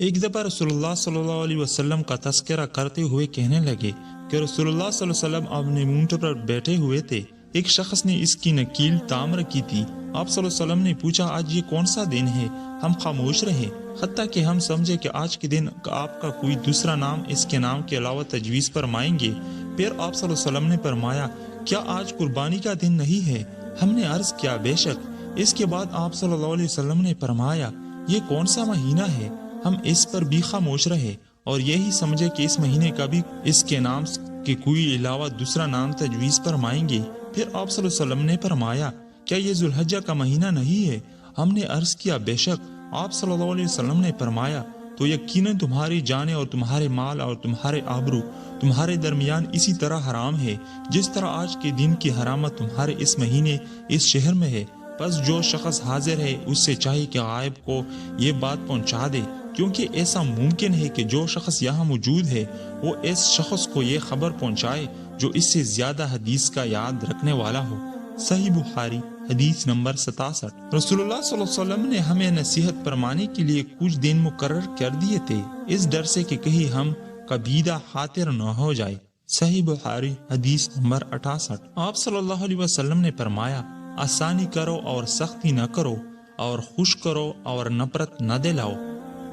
ایک دفعہ رسول اللہ صلی اللہ علیہ وسلم کا تذکرہ کرتے ہوئے کہنے لگے کہ رسول اللہ صلی اللہ علیہ وسلم اپنے اونٹ پر بیٹھے ہوئے تھے، ایک شخص نے اس کی نکیل تعمیر کی تھی۔ آپ صلی اللہ علیہ وسلم نے پوچھا آج یہ کون سا دن ہے؟ ہم خاموش رہے حتیٰ کہ ہم سمجھے کہ آج کے دن آپ کا کوئی دوسرا نام اس کے نام کے علاوہ تجویز فرمائیں گے۔ پھر آپ صلی اللہ علیہ وسلم نے فرمایا کیا آج قربانی کا دن نہیں ہے؟ ہم نے عرض کیا بے شک۔ اس کے بعد آپ صلی اللہ علیہ وسلم نے فرمایا یہ کون سا مہینہ ہے؟ ہم اس پر بھی خاموش رہے اور یہی سمجھے کہ اس مہینے کا بھی اس کے نام کے کوئی علاوہ دوسرا نام تجویز فرمائیں گے۔ پھر آپ صلی اللہ علیہ وسلم نے فرمایا کیا یہ ذو الحجہ کا مہینہ نہیں ہے؟ ہم نے عرض کیا بے شک۔ آپ صلی اللہ علیہ وسلم نے فرمایا تو یقیناً تمہاری جانیں اور تمہارے مال اور تمہارے آبرو تمہارے درمیان اسی طرح حرام ہے جس طرح آج کے دن کی حرامت تمہارے اس مہینے اس شہر میں ہے۔ پس جو شخص حاضر ہے اس سے چاہیے کہ غائب کو یہ بات پہنچا دے، کیونکہ ایسا ممکن ہے کہ جو شخص یہاں موجود ہے وہ اس شخص کو یہ خبر پہنچائے جو اس سے زیادہ حدیث کا یاد رکھنے والا ہو۔ صحیح بخاری حدیث نمبر 67۔ رسول اللہ صلی اللہ علیہ وسلم نے ہمیں نصیحت فرمانے کے لیے کچھ دن مقرر کر دیے تھے، اس ڈر سے کہ کہیں ہم قبیدہ خاطر نہ ہو جائے۔ صحیح بخاری حدیث نمبر 68۔ آپ صلی اللہ علیہ وسلم نے فرمایا آسانی کرو اور سختی نہ کرو، اور خوش کرو اور نفرت نہ دلاؤ۔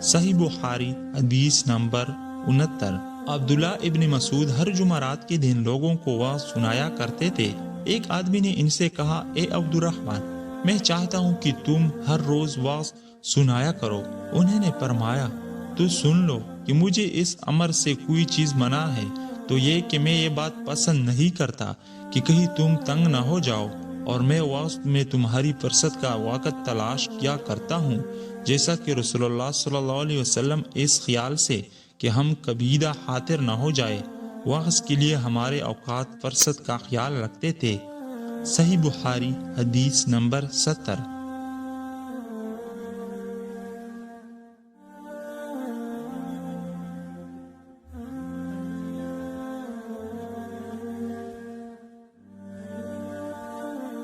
صحیح بخاری حدیث نمبر 69۔ عبداللہ ابن مسعود ہر جمعرات کے دن لوگوں کو واعظ سنایا کرتے تھے۔ ایک آدمی نے ان سے کہا اے عبد الرحمن، میں چاہتا ہوں کہ تم ہر روز واعظ سنایا کرو۔ انہوں نے فرمایا تو سن لو کہ مجھے اس امر سے کوئی چیز منع ہے، تو یہ کہ میں یہ بات پسند نہیں کرتا کہ کہیں تم تنگ نہ ہو جاؤ، اور میں واعظ میں تمہاری فرصت کا وقت تلاش کیا کرتا ہوں، جیسا کہ رسول اللہ صلی اللہ علیہ وسلم اس خیال سے کہ ہم قبیدہ خاطر نہ ہو جائے واعظ کے لیے ہمارے اوقات فرصت کا خیال رکھتے تھے۔ صحیح بخاری حدیث نمبر 70۔